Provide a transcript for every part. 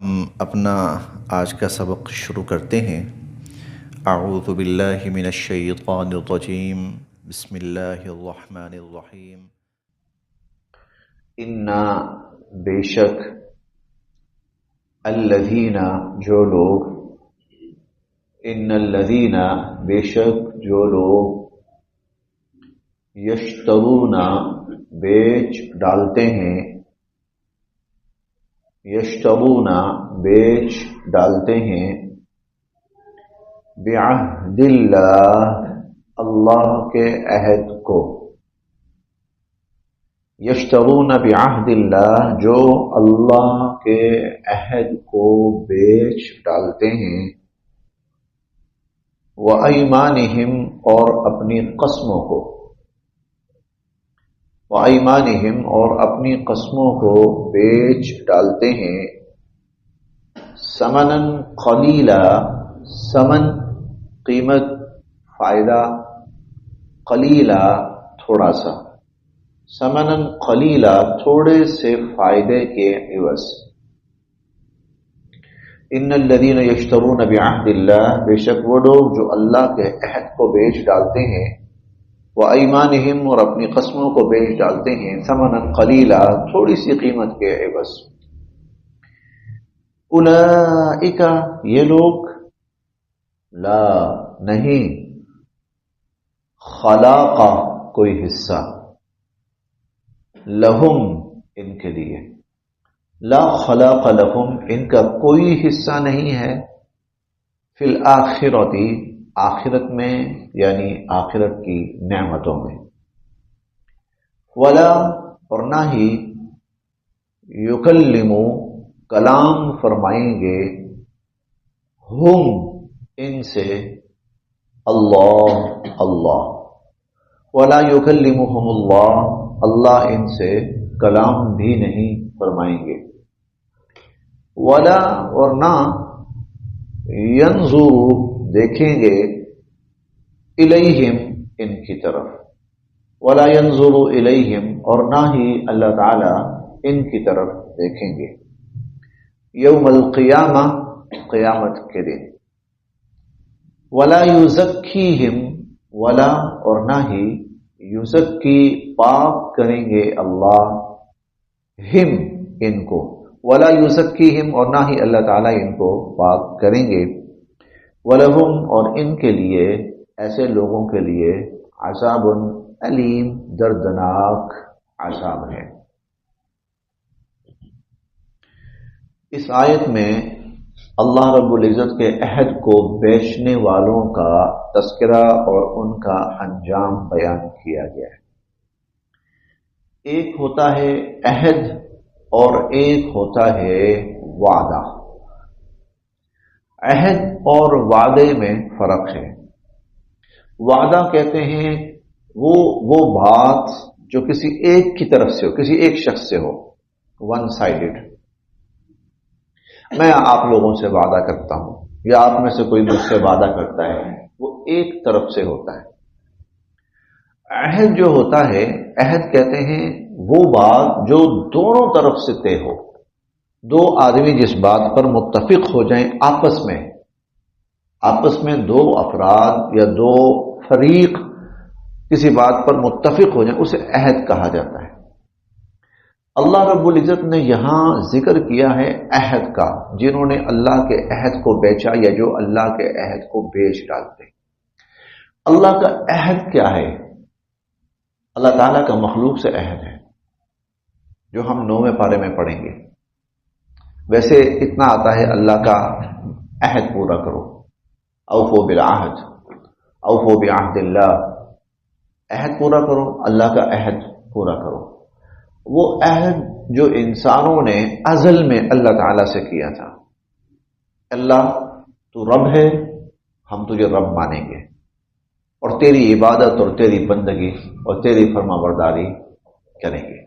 ہم اپنا آج کا سبق شروع کرتے ہیں۔ اعوذ باللہ من الشیطان الرجیم، بسم اللہ الرحمن الرحیم۔ انا بے شک الذین جو لوگ ان الذین بے شک جو لوگ یشترون بیچ ڈالتے ہیں یشترون بیچ ڈالتے ہیں بعہد اللہ اللہ کے عہد کو یشترون بعہد اللہ جو اللہ کے عہد کو بیچ ڈالتے ہیں وَأَيْمَانِهِمْ اور اپنی قسموں کو وَأَيْمَانِهِمْ اور اپنی قسموں کو بیچ ڈالتے ہیں ثمناً قلیلا ثمن قیمت فائدہ قلیلا تھوڑا سا ثمناً قلیلا تھوڑے سے فائدے کے عوض ان الذین یشترون بعہد اللہ بے شک وہ لوگ جو اللہ کے عہد کو بیچ ڈالتے ہیں وَأَيْمَانِهِمْ اور اپنی قسموں کو بیچ ڈالتے ہیں ثمناً قلیلا تھوڑی سی قیمت کے عوض اولئک یہ لوگ لا نہیں خلاق کوئی حصہ لہم ان کے لیے لا خلاق لہم ان کا کوئی حصہ نہیں ہے فی الآخرۃ آخرت میں یعنی آخرت کی نعمتوں میں ولا اور نہ ہی یکلم کلام فرمائیں گے ہم ان سے اللہ ولا یکلمہم اللہ ان سے کلام بھی نہیں فرمائیں گے ولا اور نہ ینظر دیکھیں گے الیہم ان کی طرف ولا ینظر الیہم اور نہ ہی اللہ تعالی ان کی طرف دیکھیں گے یوم القیامہ قیامت کے دن ولا یزکیہم ولا اور نہ ہی یزکی پاک کریں گے اللہ ہم ان کو ولا یزکیہم اور نہ ہی اللہ تعالی ان کو پاک کریں گے وَلَهُمْ اور ان کے لیے ایسے لوگوں کے لیے عذاب علیم دردناک عذاب ہے۔ اس آیت میں اللہ رب العزت کے عہد کو بیچنے والوں کا تذکرہ اور ان کا انجام بیان کیا گیا ہے۔ ایک ہوتا ہے عہد اور ایک ہوتا ہے وعدہ۔ عہد اور وعدے میں فرق ہے۔ وعدہ کہتے ہیں وہ بات جو کسی ایک کی طرف سے ہو، کسی ایک شخص سے ہو، ون سائیڈڈ۔ میں آپ لوگوں سے وعدہ کرتا ہوں یا آپ میں سے کوئی مجھ سے وعدہ کرتا ہے، وہ ایک طرف سے ہوتا ہے۔ عہد جو ہوتا ہے، عہد کہتے ہیں وہ بات جو دونوں طرف سے طے ہو، دو آدمی جس بات پر متفق ہو جائیں آپس میں دو افراد یا دو فریق کسی بات پر متفق ہو جائیں اسے عہد کہا جاتا ہے۔ اللہ رب العزت نے یہاں ذکر کیا ہے عہد کا، جنہوں نے اللہ کے عہد کو بیچا یا جو اللہ کے عہد کو بیچ ڈالتے ہیں۔ اللہ کا عہد کیا ہے؟ اللہ تعالیٰ کا مخلوق سے عہد ہے جو ہم 9ویں پارے میں پڑھیں گے۔ ویسے اتنا آتا ہے اللہ کا عہد پورا کرو، اوفو بالعہد، اوفو بعہد اللہ، عہد پورا کرو، اللہ کا عہد پورا کرو۔ وہ عہد جو انسانوں نے ازل میں اللہ تعالی سے کیا تھا، اللہ تو رب ہے، ہم تجھے رب مانیں گے اور تیری عبادت اور تیری بندگی اور تیری فرما برداری کریں گے۔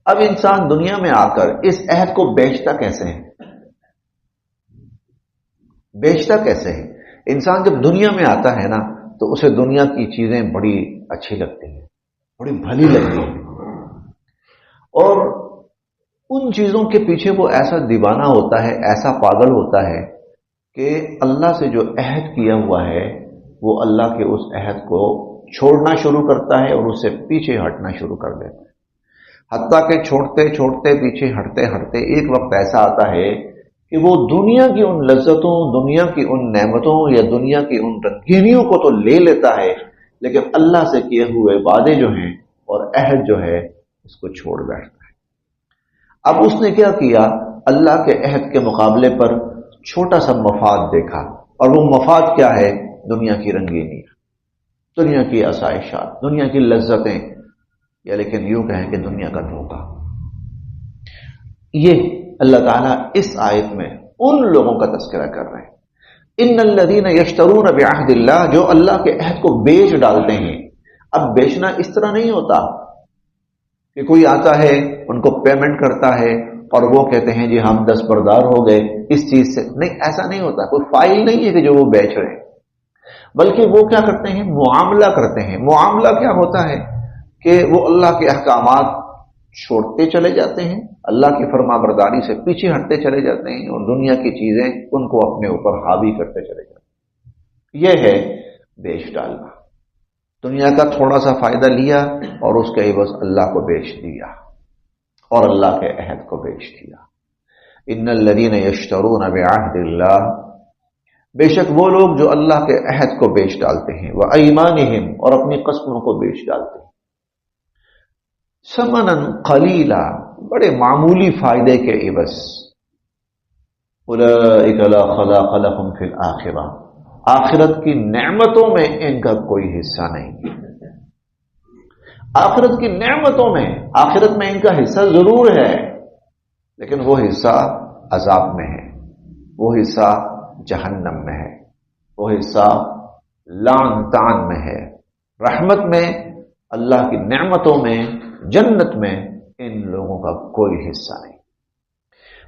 اب انسان دنیا میں آ کر اس عہد کو بیچتا کیسے ہے؟ انسان جب دنیا میں آتا ہے نا تو اسے دنیا کی چیزیں بڑی اچھی لگتی ہیں، بڑی بھلی لگتی ہیں، اور ان چیزوں کے پیچھے وہ ایسا دیوانہ ہوتا ہے، ایسا پاگل ہوتا ہے کہ اللہ سے جو عہد کیا ہوا ہے وہ اللہ کے اس عہد کو چھوڑنا شروع کرتا ہے اور اس سے پیچھے ہٹنا شروع کر دیتا ہے، حتیٰ کہ چھوڑتے چھوڑتے پیچھے ہٹتے ہٹتے ایک وقت ایسا آتا ہے کہ وہ دنیا کی ان لذتوں، دنیا کی ان نعمتوں یا دنیا کی ان رنگینیوں کو تو لے لیتا ہے، لیکن اللہ سے کیے ہوئے وعدے جو ہیں اور عہد جو ہے اس کو چھوڑ بیٹھتا ہے۔ اب اس نے کیا کیا؟ اللہ کے عہد کے مقابلے پر چھوٹا سا مفاد دیکھا، اور وہ مفاد کیا ہے؟ دنیا کی رنگینی، دنیا کی آسائشات، دنیا کی لذتیں، یا لیکن یوں کہیں کہ دنیا کا دھوکہ۔ یہ اللہ تعالیٰ اس آیت میں ان لوگوں کا تذکرہ کر رہے ہیں، ان الذین یشترون بعہد اللہ، جو اللہ کے عہد کو بیچ ڈالتے ہیں۔ اب بیچنا اس طرح نہیں ہوتا کہ کوئی آتا ہے ان کو پیمنٹ کرتا ہے اور وہ کہتے ہیں جی ہم دستبردار ہو گئے اس چیز سے، نہیں، ایسا نہیں ہوتا۔ کوئی فائل نہیں ہے کہ جو وہ بیچ رہے ہیں، بلکہ وہ کیا کرتے ہیں؟ معاملہ کرتے ہیں۔ معاملہ کیا ہوتا ہے کہ وہ اللہ کے احکامات چھوڑتے چلے جاتے ہیں، اللہ کی فرما برداری سے پیچھے ہٹتے چلے جاتے ہیں، اور دنیا کی چیزیں ان کو اپنے اوپر حاوی کرتے چلے جاتے ہیں۔ یہ ہے بیچ ڈالنا، دنیا کا تھوڑا سا فائدہ لیا اور اس کے عوض اللہ کو بیچ دیا اور اللہ کے عہد کو بیچ دیا۔ ان الذین یشترون بعہد اللہ، بے شک وہ لوگ جو اللہ کے عہد کو بیچ ڈالتے ہیں، وایمانہم، اور اپنی قسموں کو بیچ ڈالتے ہیں، ثمنا قلیلا، بڑے معمولی فائدے کے عوض، اولئک لا خلاق لهم فی الآخرہ، آخرت کی نعمتوں میں ان کا کوئی حصہ نہیں۔ آخرت کی نعمتوں میں، آخرت میں ان کا حصہ ضرور ہے، لیکن وہ حصہ عذاب میں ہے، وہ حصہ جہنم میں ہے، وہ حصہ لعن طعن میں ہے۔ رحمت میں، اللہ کی نعمتوں میں، جنت میں ان لوگوں کا کوئی حصہ نہیں۔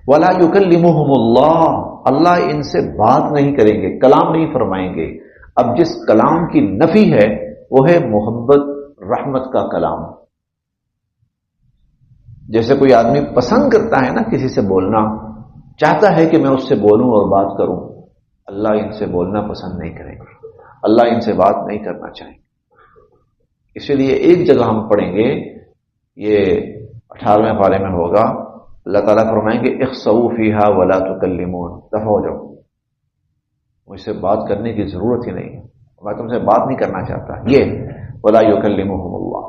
وَلَا يُكَلِّمُهُمُ اللَّهُ، اللہ ان سے بات نہیں کریں گے، کلام نہیں فرمائیں گے۔ اب جس کلام کی نفی ہے وہ ہے محبت، رحمت کا کلام۔ جیسے کوئی آدمی پسند کرتا ہے نا کسی سے بولنا، چاہتا ہے کہ میں اس سے بولوں اور بات کروں، اللہ ان سے بولنا پسند نہیں کریں گے، اللہ ان سے بات نہیں کرنا چاہیں گے۔ اسی لیے ایک جگہ ہم پڑھیں گے، یہ 18ویں پارے میں ہوگا، اللہ تعالیٰ فرمائیں گے اخسؤوا فیہا ولا تکلمون، دفع ہو جاؤ، مجھ سے بات کرنے کی ضرورت ہی نہیں، میں تم سے بات نہیں کرنا چاہتا۔ یہ ولا یکلمہم اللہ،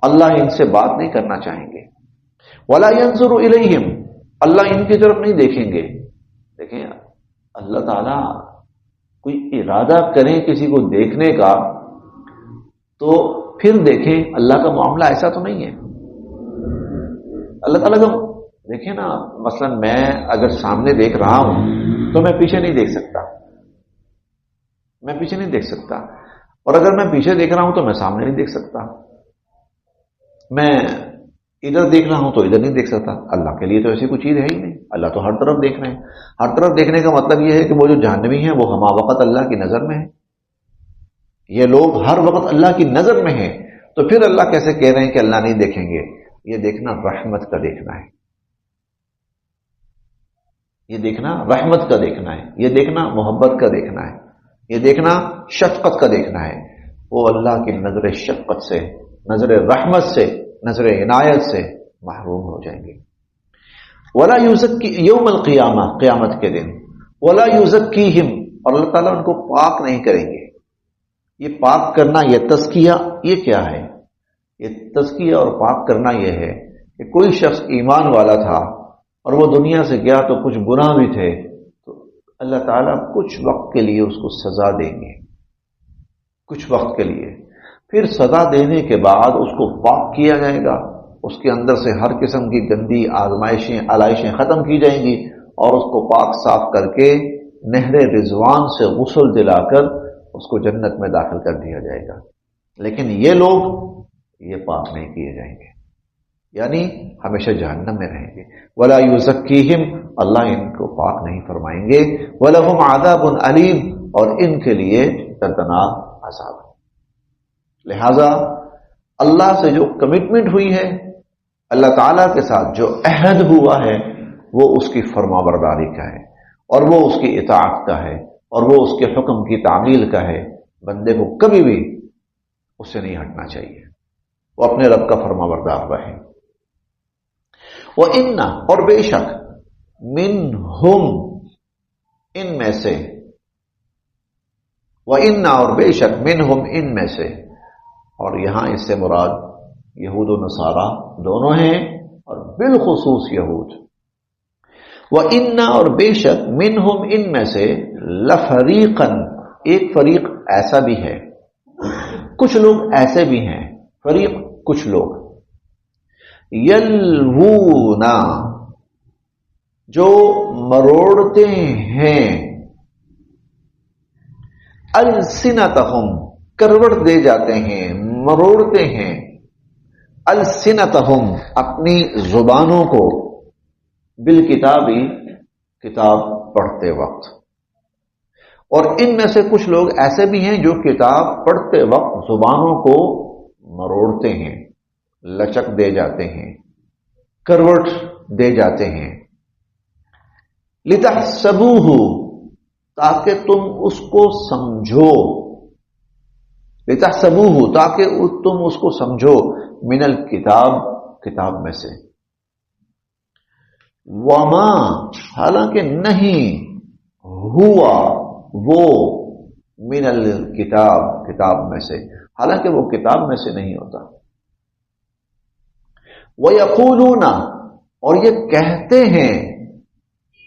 اللہ ان سے بات نہیں کرنا چاہیں گے۔ ولا ینظر الیہم، اللہ ان کی طرف نہیں دیکھیں گے۔ دیکھیں اللہ تعالیٰ کوئی ارادہ کریں کسی کو دیکھنے کا تو پھر دیکھیں، اللہ کا معاملہ ایسا تو نہیں ہے۔ اللہ تعالیٰ کا دیکھیں نا، مثلا میں اگر سامنے دیکھ رہا ہوں تو میں پیچھے نہیں دیکھ سکتا، میں پیچھے نہیں دیکھ سکتا، اور اگر میں پیچھے دیکھ رہا ہوں تو میں سامنے نہیں دیکھ سکتا، میں ادھر دیکھ رہا ہوں تو ادھر نہیں دیکھ سکتا۔ اللہ کے لیے تو ایسی کوئی چیز ہے ہی نہیں، اللہ تو ہر طرف دیکھ رہے ہیں۔ ہر طرف دیکھنے کا مطلب یہ ہے کہ وہ جو جہنمی ہیں وہ ہمہ وقت اللہ کی نظر میں ہے، یہ لوگ ہر وقت اللہ کی نظر میں ہیں، تو پھر اللہ کیسے کہہ رہے ہیں کہ اللہ نہیں دیکھیں گے؟ یہ دیکھنا رحمت کا دیکھنا ہے، یہ دیکھنا رحمت کا دیکھنا ہے، یہ دیکھنا محبت کا دیکھنا ہے، یہ دیکھنا شفقت کا دیکھنا ہے۔ وہ اللہ کی نظر شفقت سے، نظر رحمت سے، نظر عنایت سے محروم ہو جائیں گے۔ ولا یزکی یوم القیامہ، قیامت کے دن، ولا یزکیہم، اور اللہ تعالیٰ ان کو پاک نہیں کریں گے۔ یہ پاک کرنا، یہ تزکیہ، یہ کیا ہے؟ یہ تزکیہ اور پاک کرنا یہ ہے کہ کوئی شخص ایمان والا تھا اور وہ دنیا سے گیا تو کچھ گناہ بھی تھے، تو اللہ تعالیٰ کچھ وقت کے لیے اس کو سزا دیں گے، کچھ وقت کے لیے، پھر سزا دینے کے بعد اس کو پاک کیا جائے گا، اس کے اندر سے ہر قسم کی گندی آزمائشیں، آلائشیں ختم کی جائیں گی، اور اس کو پاک صاف کر کے نہر رضوان سے غسل دلا کر اس کو جنت میں داخل کر دیا جائے گا۔ لیکن یہ لوگ یہ پاک نہیں کیے جائیں گے، یعنی ہمیشہ جہنم میں رہیں گے۔ ولا یزکیہم، اللہ ان کو پاک نہیں فرمائیں گے۔ ولہم عذاب علیم، اور ان کے لیے دردناک عذاب ہے۔ لہذا اللہ سے جو کمٹمنٹ ہوئی ہے، اللہ تعالیٰ کے ساتھ جو عہد ہوا ہے وہ اس کی فرما برداری کا ہے، اور وہ اس کی اطاعت کا ہے، اور وہ اس کے حکم کی تعمیل کا ہے۔ بندے کو کبھی بھی اس سے نہیں ہٹنا چاہیے، وہ اپنے رب کا فرما بردار رہے۔ وَإِنَّ اور بے شک مِنْهُمْ ان میں سے، وَإِنَّ اور بے شک مِنْهُمْ ان میں سے، اور یہاں اس سے مراد یہود و نصارہ دونوں ہیں، اور بالخصوص یہود۔ وَإِنَّ اور بے شک مِنْهُمْ ان میں سے لَفَرِيقًا ایک فریق ایسا بھی ہے، کچھ لوگ ایسے بھی ہیں، فریق کچھ لوگ، یلوون جو مروڑتے ہیں، السنتہم کروٹ دے جاتے ہیں، مروڑتے ہیں، السنتہم اپنی زبانوں کو، بالکتابی کتاب پڑھتے وقت۔ اور ان میں سے کچھ لوگ ایسے بھی ہیں جو کتاب پڑھتے وقت زبانوں کو مروڑتے ہیں، لچک دے جاتے ہیں، کروٹ دے جاتے ہیں، لِتَحْسَبُوهُ تاکہ تم اس کو سمجھو، لِتَحْسَبُوهُ تاکہ تم اس کو سمجھو، من الکتاب کتاب میں سے، وما حالانکہ نہیں، ہوا وہ، من الکتاب کتاب میں سے، حالانکہ وہ کتاب میں سے نہیں ہوتا۔ وَيَقُولُونَ اور یہ کہتے ہیں،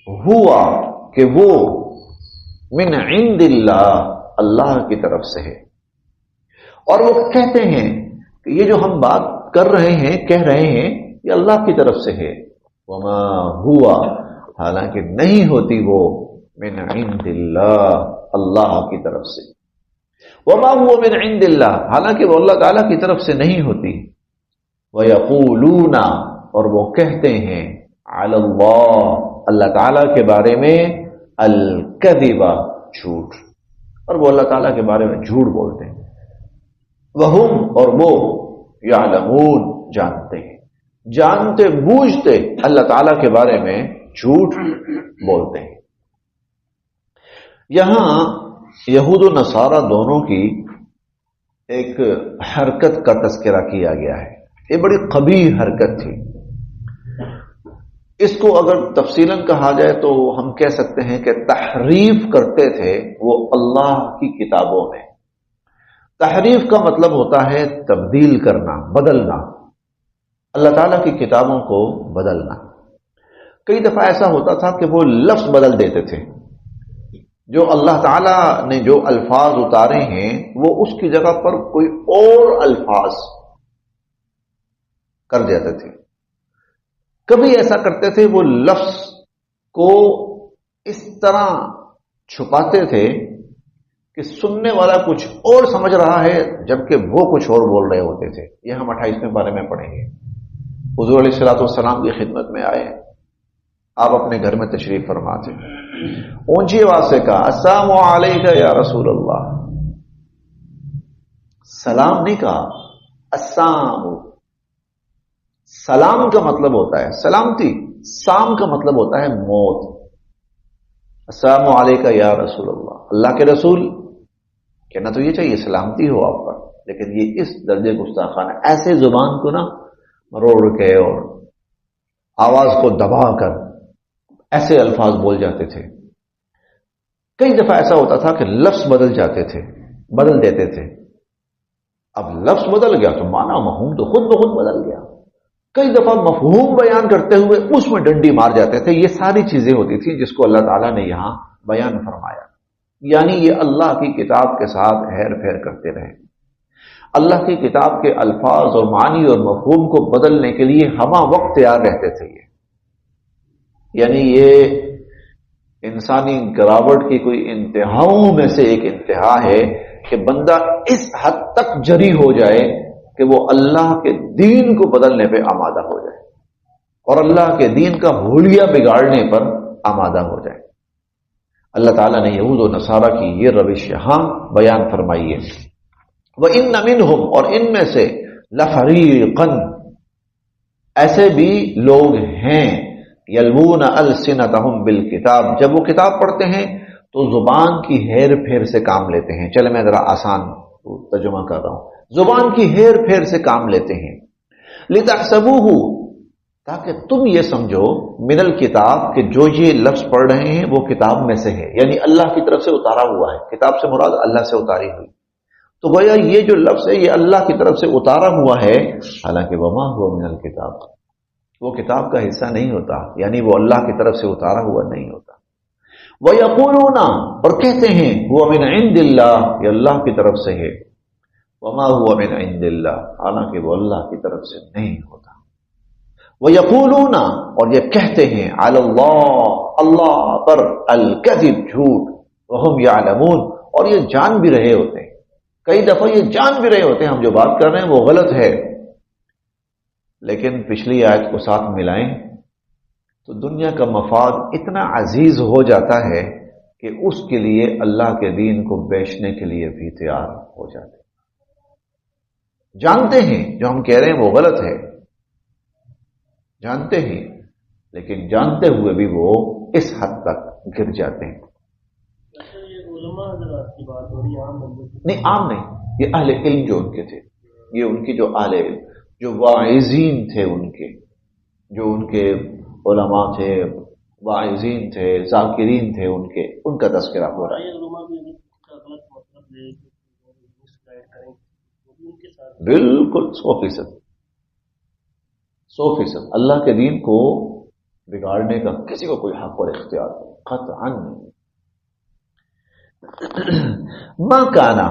ہوا کہ وہ، من عند اللہ اللہ کی طرف سے ہے، اور وہ کہتے ہیں کہ یہ جو ہم بات کر رہے ہیں، کہہ رہے ہیں، یہ اللہ کی طرف سے ہے۔ وما ہوا حالانکہ نہیں ہوتی وہ، من عند اللہ اللہ کی طرف سے، وما هو من عند اللہ حالانکہ وہ اللہ تعالیٰ کی طرف سے نہیں ہوتی۔ وَيَقُولُونَ اور وہ کہتے ہیں، علی اللہ اللہ تعالیٰ کے بارے میں، الکذب جھوٹ، اور وہ اللہ تعالیٰ کے بارے میں جھوٹ بولتے ہیں۔ وہم اور وہ، یعلمون جانتے ہیں، جانتے بوجھتے اللہ تعالیٰ کے بارے میں جھوٹ بولتے ہیں۔ یہاں یہود و نصارہ دونوں کی ایک حرکت کا تذکرہ کیا گیا ہے، یہ بڑی قبیح حرکت تھی۔ اس کو اگر تفصیلاً کہا جائے تو ہم کہہ سکتے ہیں کہ تحریف کرتے تھے وہ اللہ کی کتابوں میں۔ تحریف کا مطلب ہوتا ہے تبدیل کرنا، بدلنا، اللہ تعالیٰ کی کتابوں کو بدلنا۔ کئی دفعہ ایسا ہوتا تھا کہ وہ لفظ بدل دیتے تھے، جو اللہ تعالیٰ نے جو الفاظ اتارے ہیں وہ اس کی جگہ پر کوئی اور الفاظ کر دیتے تھے۔ کبھی ایسا کرتے تھے وہ لفظ کو اس طرح چھپاتے تھے کہ سننے والا کچھ اور سمجھ رہا ہے جبکہ وہ کچھ اور بول رہے ہوتے تھے۔ یہ ہم 28ویں بارے میں پڑھیں گے۔ حضور علیہ الصلوۃ والسلام کی خدمت میں آئے، آپ اپنے گھر میں تشریف فرما تھے، اونچی آواز سے کہا، السلام علیکم یا رسول اللہ۔ سلام نہیں کہا، السلام۔ سلام کا مطلب ہوتا ہے سلامتی، سام کا مطلب ہوتا ہے موت۔ السلام علیکم یا رسول اللہ، اللہ کے رسول، کہنا تو یہ چاہیے سلامتی ہو آپ پر، لیکن یہ اس درجے گستاخانہ، ایسے زبان کو نا مروڑ کے اور آواز کو دبا کر ایسے الفاظ بول جاتے تھے۔ کئی دفعہ ایسا ہوتا تھا کہ لفظ بدل جاتے تھے، بدل دیتے تھے۔ اب لفظ بدل گیا تو معنی مفہوم تو خود بخود بدل گیا۔ کئی دفعہ مفہوم بیان کرتے ہوئے اس میں ڈنڈی مار جاتے تھے۔ یہ ساری چیزیں ہوتی تھی جس کو اللہ تعالیٰ نے یہاں بیان فرمایا، یعنی یہ اللہ کی کتاب کے ساتھ ہیر پھیر کرتے رہے۔ اللہ کی کتاب کے الفاظ اور معنی اور مفہوم کو بدلنے کے لیے ہمہ وقت تیار رہتے تھے۔ یعنی یہ انسانی گراوٹ کی کوئی انتہاؤں میں سے ایک انتہا ہے کہ بندہ اس حد تک جری ہو جائے کہ وہ اللہ کے دین کو بدلنے پہ آمادہ ہو جائے اور اللہ کے دین کا حلیہ بگاڑنے پر آمادہ ہو جائے۔ اللہ تعالیٰ نے یہود و نصارہ کی یہ روش یہاں بیان فرمائی ہے۔ وَإِنَّ مِنْهُمْ اور ان میں سے لَفَرِيقًا ایسے بھی لوگ ہیں یلوون السنتہم بالکتاب، جب وہ کتاب پڑھتے ہیں تو زبان کی ہیر پھیر سے کام لیتے ہیں. چلے میں ذرا آسان ترجمہ کر رہا ہوں. زبان کی ہیر پھیر سے کام لیتے ہیں. لتحسبوہ، تاکہ تم یہ سمجھو، من الکتاب، کہ جو یہ لفظ پڑھ رہے ہیں وہ کتاب میں سے ہے، یعنی اللہ کی طرف سے اتارا ہوا ہے. کتاب سے مراد اللہ سے اتاری ہوئی. تو گویا یہ جو لفظ ہے یہ اللہ کی طرف سے اتارا ہوا ہے، حالانکہ وما ہوا من الکتاب، وہ کتاب کا حصہ نہیں ہوتا، یعنی وہ اللہ کی طرف سے اتارا ہوا نہیں ہوتا. وَيَقُولُونَ، اور کہتے ہیں، هُوَ مِنْ عِنْدِ اللَّهِ، یہ اللہ کی طرف سے ہے. وَمَا هُوَ مِنْ عِنْدِ اللَّهِ، حالانکہ وہ اللہ کی طرف سے نہیں ہوتا. وَيَقُولُونَ، اور یہ کہتے ہیں، عَلَى اللَّهِ، اللہ پر، الْكَذِبْ، جھوٹ، وَهُمْ يَعْلَمُونَ، اور یہ جان بھی رہے ہوتے ہیں. کئی دفعہ یہ جان بھی رہے ہوتے ہیں ہم جو بات کر رہے ہیں وہ غلط ہے، لیکن پچھلی آیت کو ساتھ ملائیں تو دنیا کا مفاد اتنا عزیز ہو جاتا ہے کہ اس کے لیے اللہ کے دین کو بیچنے کے لیے بھی تیار ہو جاتے ہیں. جانتے ہیں جو ہم کہہ رہے ہیں وہ غلط ہے، جانتے ہیں، لیکن جانتے ہوئے بھی وہ اس حد تک گر جاتے ہیں. نہیں، عام نہیں، یہ اہل علم جو ان کے تھے، یہ ان کی جو اہل علم، جو واعظین تھے، ان کے جو ان کے علماء تھے، واعظین تھے، ذاکرین تھے، ان کا تذکرہ ہو رہا ہے. بالکل 100%، اللہ کے دین کو بگاڑنے کا کسی کو کوئی حق اور اختیار نہیں، قطعاً نہیں. ما کانا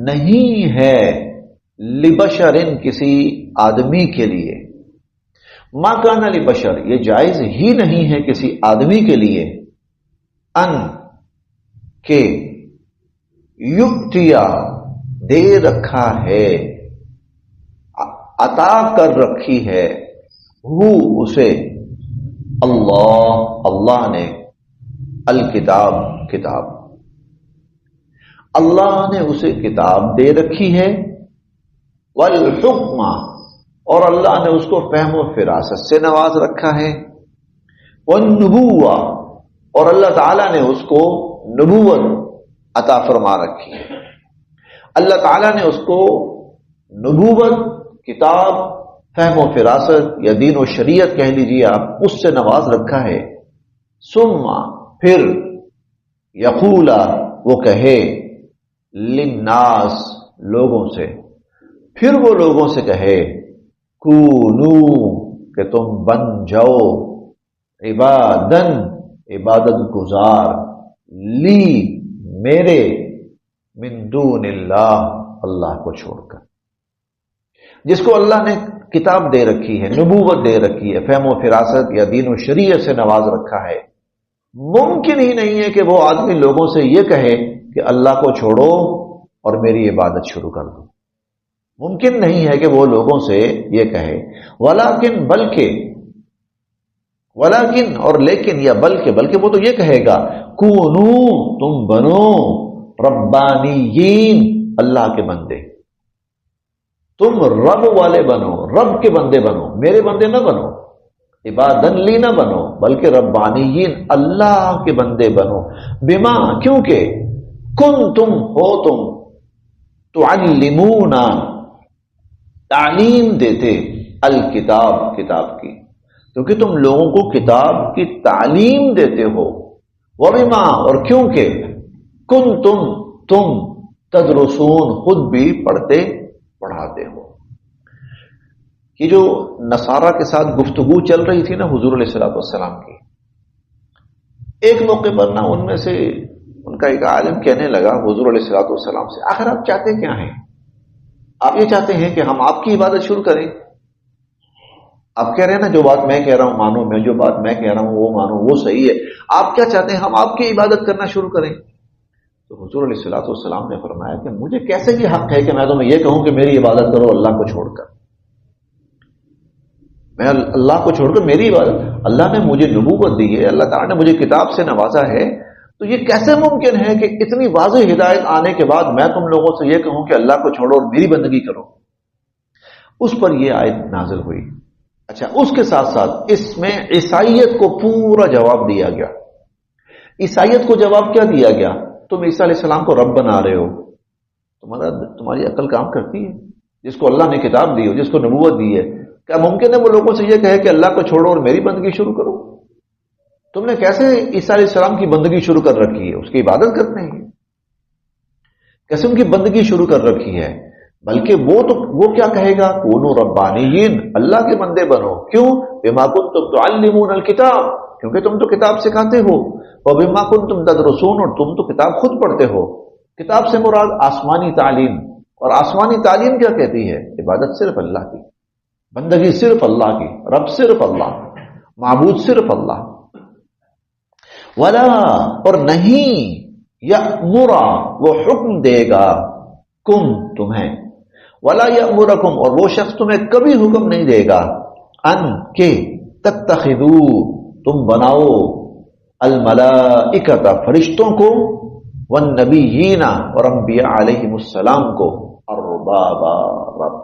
نہیں ہے، لبشر، کسی آدمی کے لیے، ما کانا لبشر، یہ جائز ہی نہیں ہے کسی آدمی کے لیے، ان کہ یؤتیا، دے رکھا ہے، عطا کر رکھی ہے، ہو اسے، اللہ نے، الکتاب، کتاب، اللہ نے اسے کتاب دے رکھی ہے، والحکم، اور اللہ نے اس کو فہم و فراست سے نواز رکھا ہے، والنبوہ، اور اللہ تعالیٰ نے اس کو نبوت عطا فرما رکھی ہے. اللہ تعالیٰ نے اس کو نبوت، کتاب، فہم و فراست یا دین و شریعت کہہ لیجیے آپ، اس سے نواز رکھا ہے. ثم، پھر، یقولا، وہ کہے، للناس، لوگوں سے، پھر وہ لوگوں سے کہے، کونو، کہ تم بن جاؤ، عبادن، عبادت گزار، لی، میرے، من دون اللہ، اللہ کو چھوڑ کر. جس کو اللہ نے کتاب دے رکھی ہے، نبوت دے رکھی ہے، فہم و فراست یا دین و شریعت سے نواز رکھا ہے، ممکن ہی نہیں ہے کہ وہ آدمی لوگوں سے یہ کہے کہ اللہ کو چھوڑو اور میری عبادت شروع کر دو. ممکن نہیں ہے کہ وہ لوگوں سے یہ کہے. ولیکن، بلکہ، ولیکن اور لیکن یا بلکہ وہ تو یہ کہے گا، کونو، تم بنو، ربانیین، اللہ کے بندے، تم رب والے بنو، رب کے بندے بنو، میرے بندے نہ بنو، عبادن لی نہ بنو، بلکہ ربانیین، اللہ کے بندے بنو. بما، کیونکہ، کن تم ہو تم، تعلمون، تعلیم دیتے، الکتاب، کتاب کی، کیونکہ تم لوگوں کو کتاب کی تعلیم دیتے ہو. وبما، اور کیونکہ، کن تم تدرسون، خود بھی پڑھتے پڑھاتے ہو. کہ جو نصارہ کے ساتھ گفتگو چل رہی تھی نا حضور علیہ الصلوۃ والسلام کی، ایک موقع پر نا ان میں سے ان کا ایک عالم کہنے لگا حضور علیہ الصلوۃ والسلام سے، آخر آپ چاہتے کیا ہیں؟ آپ یہ چاہتے ہیں کہ ہم آپ کی عبادت شروع کریں؟ آپ کہہ رہے ہیں نا جو بات میں کہہ رہا ہوں مانو، میں جو بات میں کہہ رہا ہوں وہ مانو، وہ صحیح ہے. آپ کیا چاہتے ہیں ہم آپ کی عبادت کرنا شروع کریں؟ تو حضور علیہ الصلوۃ والسلام نے فرمایا کہ مجھے کیسے یہ حق ہے کہ میں تمہیں یہ کہوں کہ میری عبادت کرو اللہ کو چھوڑ کر؟ میں اللہ کو چھوڑ کر میری عبادت، اللہ نے مجھے نبوت دی ہے، اللہ تعالیٰ نے مجھے کتاب سے نوازا ہے، تو یہ کیسے ممکن ہے کہ اتنی واضح ہدایت آنے کے بعد میں تم لوگوں سے یہ کہوں کہ اللہ کو چھوڑو اور میری بندگی کرو؟ اس پر یہ آیت نازل ہوئی۔ اچھا، اس کے ساتھ ساتھ اس میں عیسائیت کو پورا جواب دیا گیا۔ عیسائیت کو جواب کیا دیا گیا؟ تم عیسیٰ علیہ السلام کو رب بنا رہے ہو، تمہاری عقل کام کرتی ہے؟ جس کو اللہ نے کتاب دی ہو، جس کو نبوت دی ہے، کیا ممکن ہے وہ لوگوں سے یہ کہے کہ اللہ کو چھوڑو اور میری بندگی شروع کرو؟ تم نے کیسے عیسیٰ علیہ السلام کی بندگی شروع کر رکھی ہے؟ اس کی عبادت کرتے ہیں، کیسے ان کی بندگی شروع کر رکھی ہے؟ بلکہ وہ کیا کہے گا؟ کونوا ربانیین، اللہ کے بندے بنو۔ کیوں؟ بما کنتم تعلمون الکتاب، کیونکہ تم تو کتاب سکھاتے ہو، وبما کنتم تدرسون، اور تم تو کتاب خود پڑھتے ہو۔ کتاب سے مراد آسمانی تعلیم، اور آسمانی تعلیم کیا کہتی ہے؟ عبادت صرف اللہ کی، بندگی صرف اللہ کی، رب صرف اللہ، معبود صرف اللہ۔ ولا، اور نہیں، یأمر، وہ حکم دے گا، کم، تمہیں، ولا یأمرکم، اور وہ شخص تمہیں کبھی حکم نہیں دے گا، ان، کہ، تتخذو، تم بناؤ، الملائکۃ، فرشتوں کو، والنبیین، اور انبیاء علیہم السلام کو، اربابا، رب۔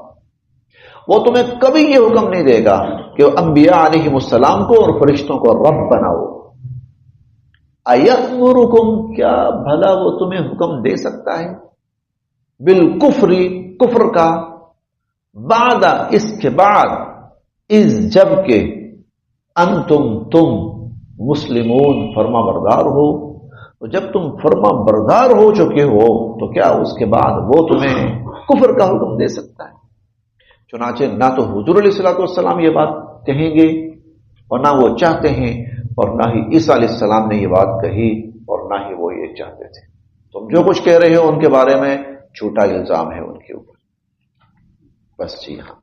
وہ تمہیں کبھی یہ حکم نہیں دے گا کہ انبیاء علیہم السلام کو اور فرشتوں کو رب بناؤ۔ ایأمرکم، کیا بھلا وہ تمہیں حکم دے سکتا ہے؟ بالکفر، کفر کا، بعد، اس کے بعد، اذ، جب کہ، انتم، تم، مسلمون، فرما بردار ہو۔ تو جب تم فرما بردار ہو چکے ہو تو کیا اس کے بعد وہ تمہیں کفر کا حکم دے سکتا ہے؟ چنانچہ نہ تو حضور علیہ الصلوۃ والسلام یہ بات کہیں گے، اور نہ وہ چاہتے ہیں، اور نہ ہی عیسیٰ علیہ السلام نے یہ بات کہی، اور نہ ہی وہ یہ چاہتے تھے۔ تم جو کچھ کہہ رہے ہو ان کے بارے میں جھوٹا الزام ہے ان کے اوپر، بس۔ جی ہاں،